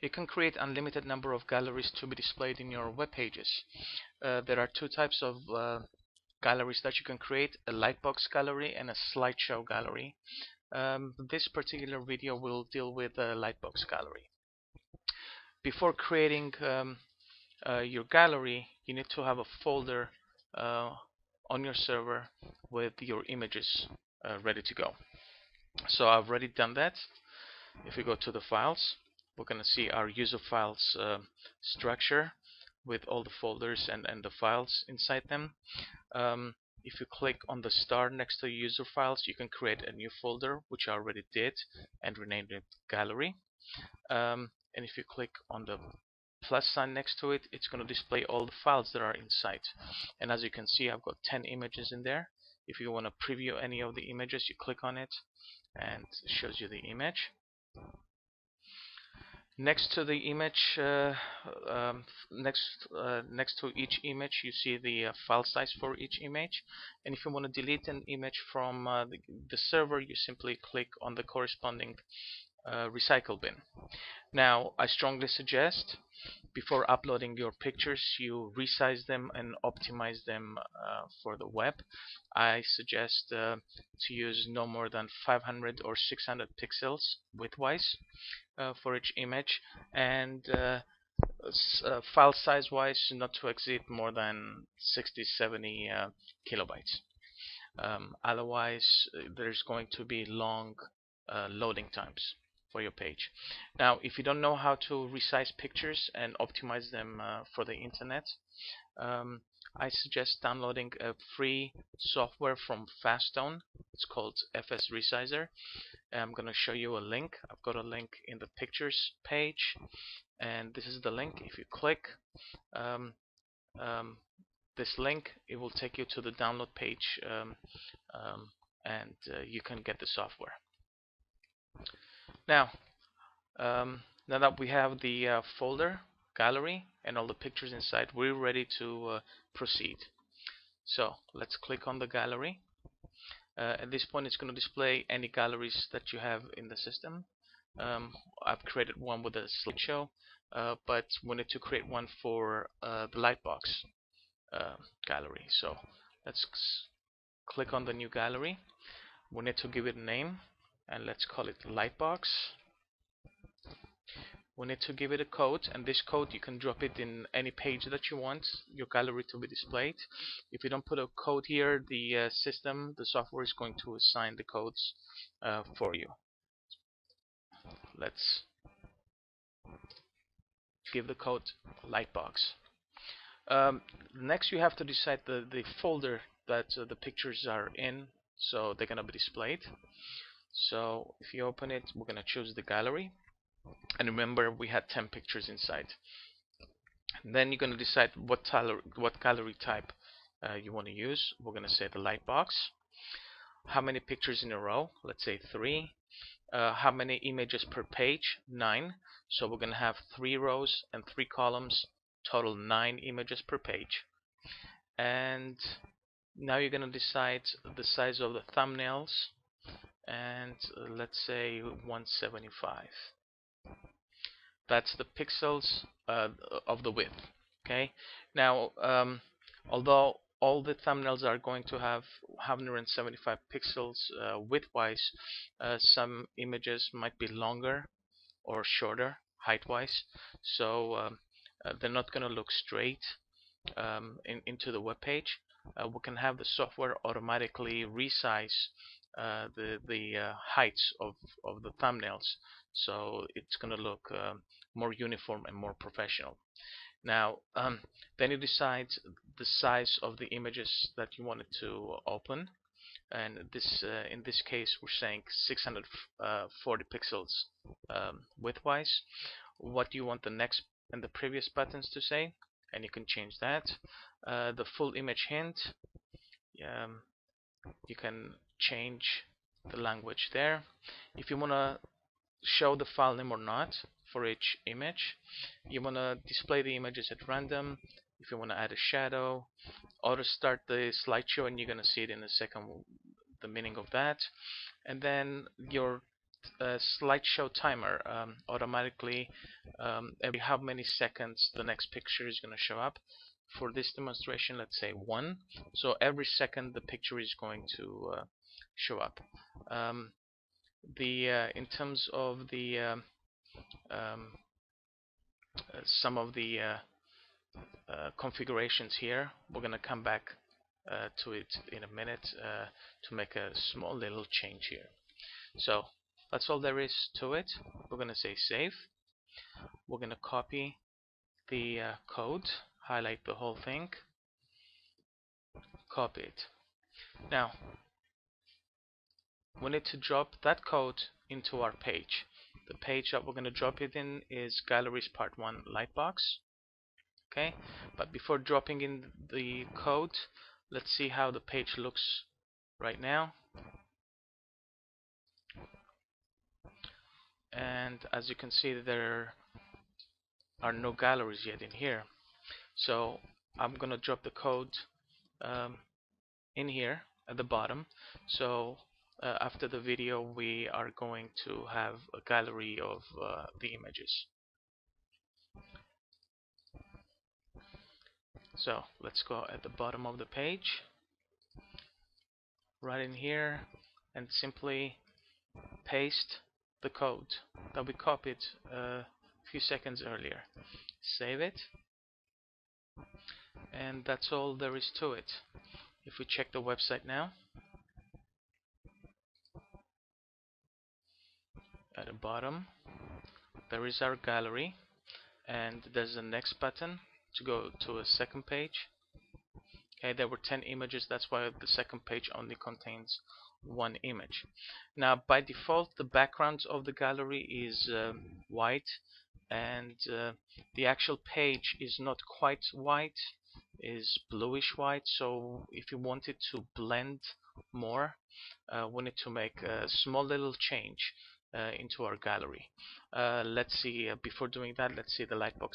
You can create unlimited number of galleries to be displayed in your web pages. There are two types of galleries that you can create: a Lightbox gallery and a slideshow gallery. This particular video will deal with a Lightbox gallery. Before creating your gallery, you need to have a folder on your server with your images ready to go. So I've already done that. If we go to the files, we're going to see our user files structure with all the folders and the files inside them. If you click on the star next to user files, you can create a new folder, which I already did, and rename it gallery. And if you click on the plus sign next to it, it's going to display all the files that are inside. And as you can see, I've got 10 images in there. If you want to preview any of the images, you click on it and it shows you the image. Next to the image, next to each image, you see the file size for each image. And if you want to delete an image from the server, you simply click on the corresponding recycle bin. Now, I strongly suggest before uploading your pictures, you resize them and optimize them for the web. I suggest to use no more than 500 or 600 pixels widthwise for each image, and file size wise not to exceed more than 60-70 kilobytes. Otherwise, there's going to be long loading times for your page. Now, if you don't know how to resize pictures and optimize them for the internet, I suggest downloading a free software from Fastone. It's called FS Resizer. I'm going to show you a link. I've got a link in the pictures page, and this is the link. If you click this link, it will take you to the download page, and you can get the software. Now that we have the folder, gallery, and all the pictures inside, we're ready to proceed. So let's click on the gallery. At this point, it's going to display any galleries that you have in the system. I've created one with a slideshow, but we need to create one for the Lightbox gallery. So let's click on the new gallery. We need to give it a name, and let's call it Lightbox. We need to give it a code, and this code you can drop it in any page that you want your gallery to be displayed. If you don't put a code here, the software is going to assign the codes for you. Let's give the code Lightbox. Next, you have to decide the folder that the pictures are in, so they're going to be displayed. So if you open it, we're going to choose the gallery. And remember, we had 10 pictures inside. And then you're going to decide what gallery type you want to use. We're going to say the Lightbox. How many pictures in a row? Let's say 3. How many images per page? 9. So we're going to have 3 rows and 3 columns, total 9 images per page. And now you're going to decide the size of the thumbnails, and let's say 175. That's the pixels of the width. Okay. Now, although all the thumbnails are going to have 175 pixels widthwise, some images might be longer or shorter height-wise, so they're not going to look straight into the web page. We can have the software automatically resize the heights of the thumbnails, so it's going to look more uniform and more professional. Now, then you decide the size of the images that you wanted to open, and this in this case we're saying 640 pixels widthwise. What do you want the next and the previous buttons to say? And you can change that. The full image hint, you can change the language there. If you want to show the file name or not for each image, you want to display the images at random. If you want to add a shadow, auto start the slideshow, and you're going to see it in a second, the meaning of that. And then your slideshow timer automatically every how many seconds the next picture is going to show up. For this demonstration, let's say 1. So every second the picture is going to show up. In terms of the some of the configurations here, we're going to come back to it in a minute to make a small little change here. So that's all there is to it. We're going to say save. We're going to copy the code, highlight the whole thing, copy it. Now we need to drop that code into our page. The page that we're going to drop it in is Galleries Part 1 Lightbox. Okay, but before dropping in the code, let's see how the page looks right now. And as you can see, there are no galleries yet in here. So I'm going to drop the code in here at the bottom. So after the video, we are going to have a gallery of the images. So let's go at the bottom of the page, right in here, and simply paste the code that we copied a few seconds earlier. Save it, and that's all there is to it. If we check the website now, at the bottom there is our gallery, and there's a next button to go to a second page. Okay, there were 10 images, that's why the second page only contains 1 image. Now by default the background of the gallery is white, and the actual page is not quite white, is bluish white. So if you wanted to blend more, we need to make a small little change into our gallery. Let's see, before doing that, let's see the Lightbox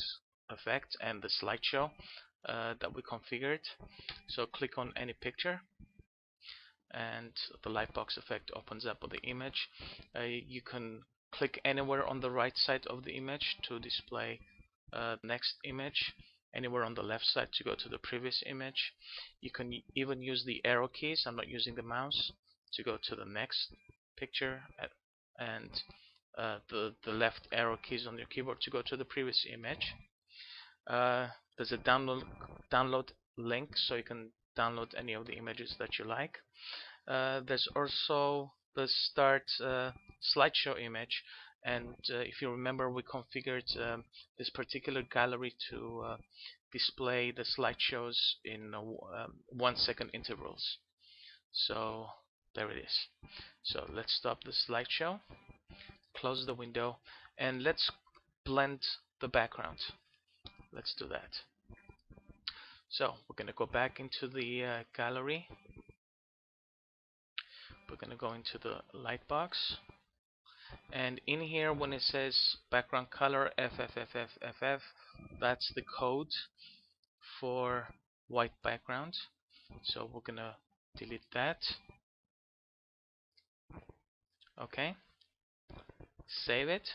effect and the slideshow that we configured. So click on any picture and the Lightbox effect opens up with the image. You can click anywhere on the right side of the image to display the next image, anywhere on the left side to go to the previous image. You can even use the arrow keys, I'm not using the mouse, to go to the next picture, and the left arrow keys on your keyboard to go to the previous image. There's a download link, so you can download any of the images that you like. There's also the start slideshow image, and if you remember, we configured this particular gallery to display the slideshows in 1 second intervals. So there it is. So let's stop the slideshow, close the window, and let's blend the background. Let's do that. So we're going to go back into the gallery. We're going to go into the Lightbox, and in here when it says background color FFFFFF, that's the code for white background. So we're going to delete that. Okay, save it.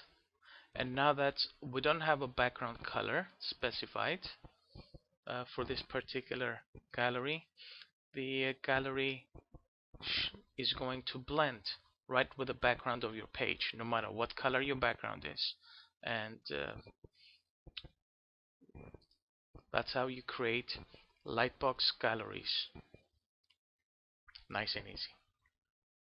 And now that we don't have a background color specified for this particular gallery, the gallery is going to blend right with the background of your page, no matter what color your background is. And that's how you create Lightbox galleries. Nice and easy.